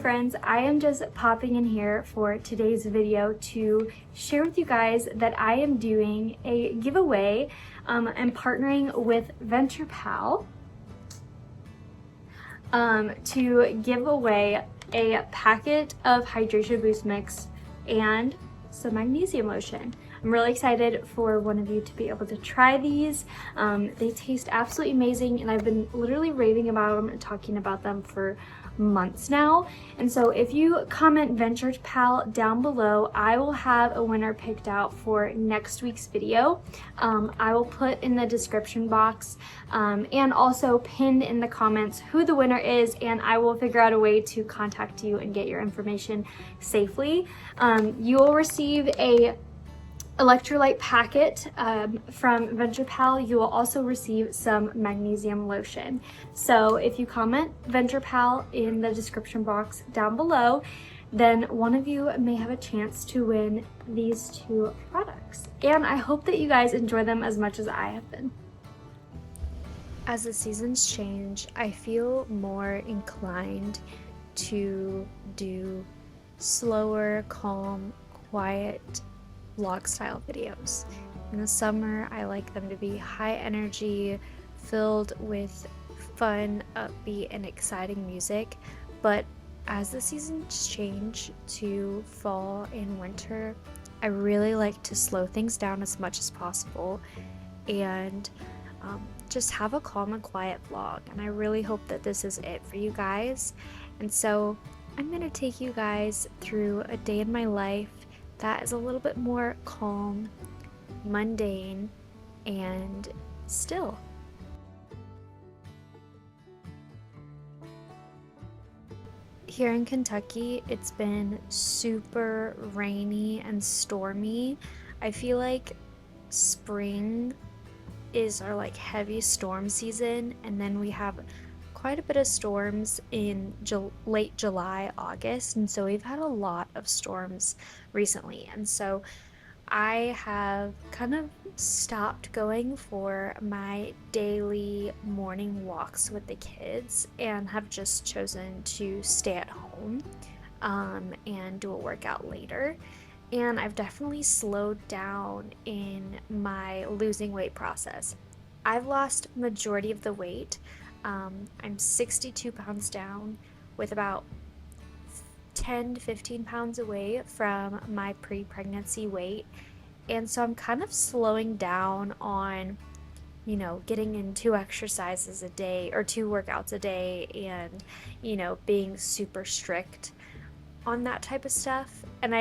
friends, I am just popping in here for today's video to share with you guys that I am doing a giveaway. I'm partnering with VenturePal to give away a packet of Hydration Boost Mix and some magnesium lotion. I'm really excited for one of you to be able to try these. They taste absolutely amazing, and I've been literally raving about them and talking about them for months now. And so if you comment VenturePal down below, I will have a winner picked out for next week's video. I will put in the description box and also pinned in the comments who the winner is, and I will figure out a way to contact you and get your information safely. You will receive a electrolyte packet from VenturePal. You will also receive some magnesium lotion. So if you comment VenturePal in the description box down below, then one of you may have a chance to win these two products. And I hope that you guys enjoy them as much as I have been. As the seasons change, I feel more inclined to do slower, calm, quiet vlog style videos. In the summer, I like them to be high energy, filled with fun, upbeat, and exciting music. But as the seasons change to fall and winter, I really like to slow things down as much as possible and just have a calm and quiet vlog. And I really hope that this is it for you guys. And so I'm gonna take you guys through a day in my life that is a little bit more calm, mundane, and still. Here in Kentucky, it's been super rainy and stormy. I feel like spring is our heavy storm season, and then we have quite a bit of storms in late July, August, and so we've had a lot of storms recently. And so I have kind of stopped going for my daily morning walks with the kids and have just chosen to stay at home and do a workout later. And I've definitely slowed down in my losing weight process. I've lost majority of the weight. I'm 62 pounds down, with about 10 to 15 pounds away from my pre-pregnancy weight. And so I'm kind of slowing down on, getting in 2 exercises a day or 2 workouts a day and, being super strict on that type of stuff. And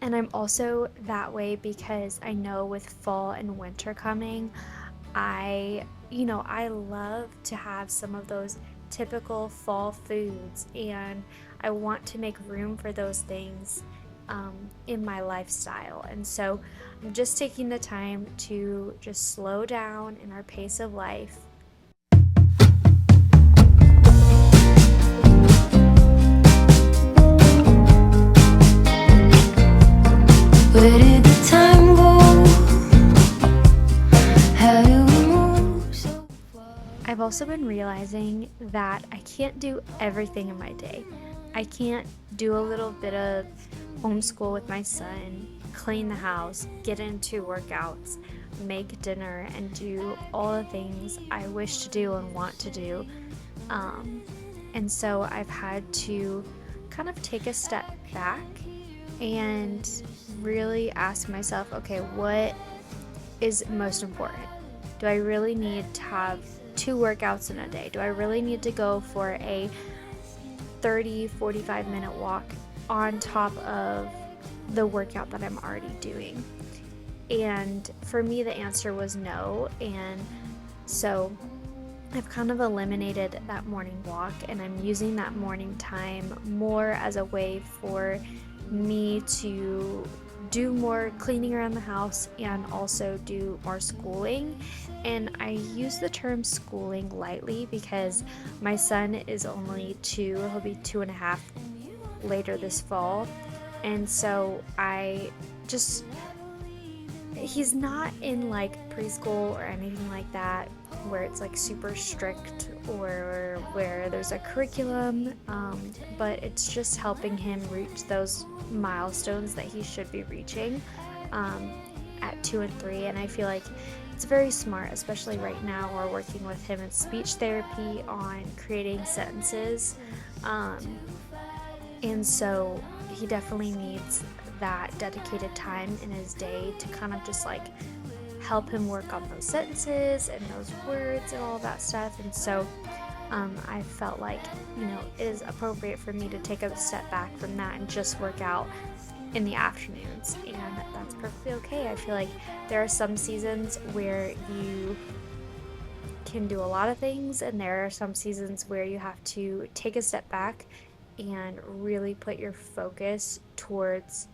I'm also that way because I know with fall and winter coming, I love to have some of those typical fall foods, and I want to make room for those things in my lifestyle. And so I'm just taking the time to just slow down in our pace of life. Where did the time go? How do we move so far? I've also been realizing that I can't do everything in my day. I can't do a little bit of homeschool with my son, clean the house, get into workouts, make dinner, and do all the things I wish to do and want to do. And so I've had to kind of take a step back and really ask myself, okay, what is most important? Do I really need to have 2 workouts in a day? Do I really need to go for a 30-45 minute walk on top of the workout that I'm already doing? And for me, the answer was no. And so I've kind of eliminated that morning walk, and I'm using that morning time more as a way for me to do more cleaning around the house and also do more schooling. And I use the term schooling lightly because my son is only 2, he'll be 2.5 later this fall. And so he's not in like preschool or anything like that where it's like super strict or where there's a curriculum, but it's just helping him reach those milestones that he should be reaching at 2 and 3. And I feel like it's very smart, especially right now we're working with him in speech therapy on creating sentences, and so he definitely needs that dedicated time in his day to kind of just like help him work on those sentences and those words and all that stuff. And so I felt like, you know, it is appropriate for me to take a step back from that and just work out in the afternoons, and that's perfectly okay. I feel like there are some seasons where you can do a lot of things, and there are some seasons where you have to take a step back and really put your focus towards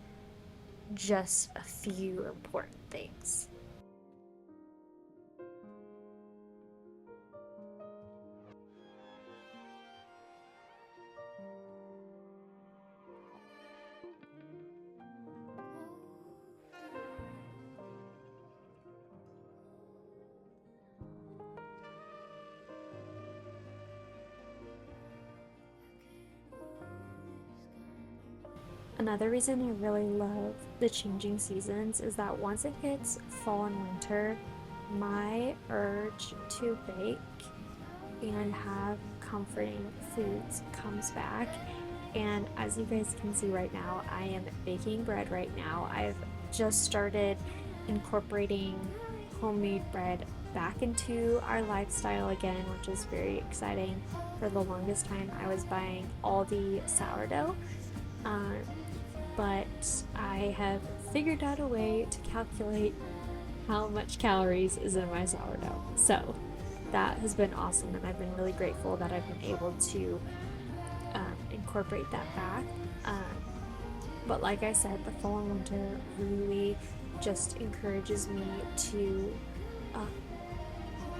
just a few important things. Another reason I really love the changing seasons is that once it hits fall and winter, my urge to bake and have comforting foods comes back. And as you guys can see right now, I am baking bread right now. I've just started incorporating homemade bread back into our lifestyle again, which is very exciting. For the longest time, I was buying Aldi sourdough. But I have figured out a way to calculate how much calories is in my sourdough. So that has been awesome, and I've been really grateful that I've been able to incorporate that back. But like I said, the fall and winter really just encourages me to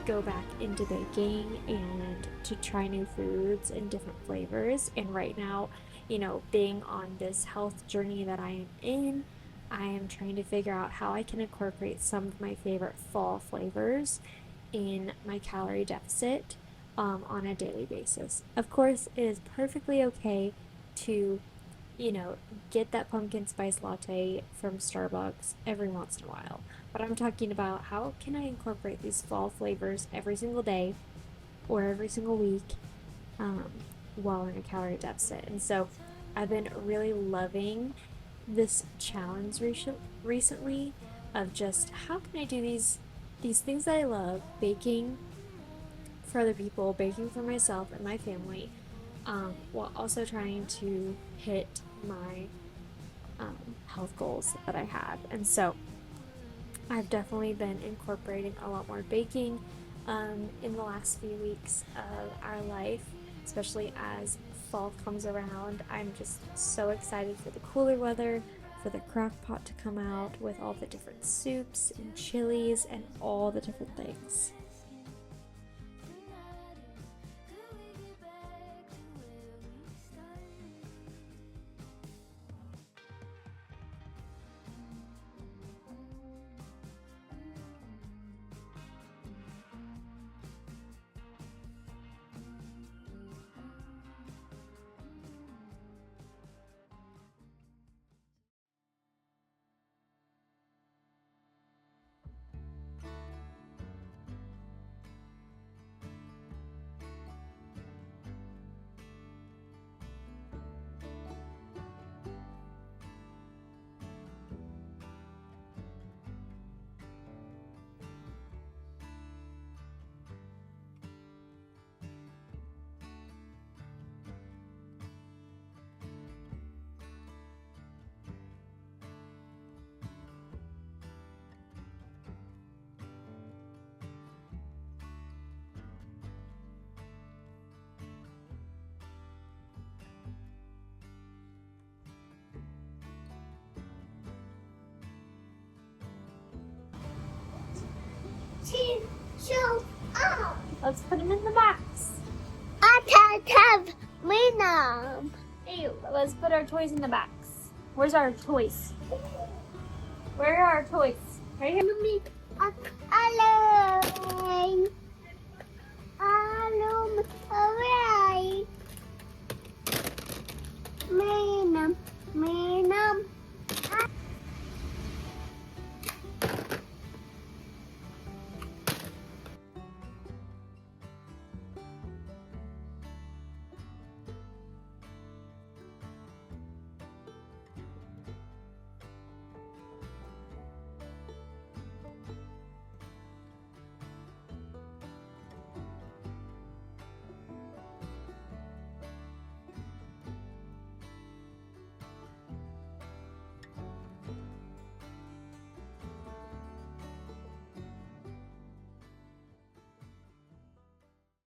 go back into baking and to try new foods and different flavors. And right now, you know, being on this health journey that I am in, I am trying to figure out how I can incorporate some of my favorite fall flavors in my calorie deficit on a daily basis. Of course, it is perfectly okay to, you know, get that pumpkin spice latte from Starbucks every once in a while. But I'm talking about how can I incorporate these fall flavors every single day or every single week while in a calorie deficit. And so I've been really loving this challenge recently of just how can I do these things that I love, baking for other people, baking for myself and my family, while also trying to hit my health goals that I have. And so I've definitely been incorporating a lot more baking in the last few weeks of our life, especially as fall comes around. I'm just so excited for the cooler weather, for the crock pot to come out with all the different soups and chilies and all the different things. Show up. Let's put them in the box. I have Mom. Hey, let's put our toys in the box. Where's our toys? Where are our toys? Right here. Mommy, a color.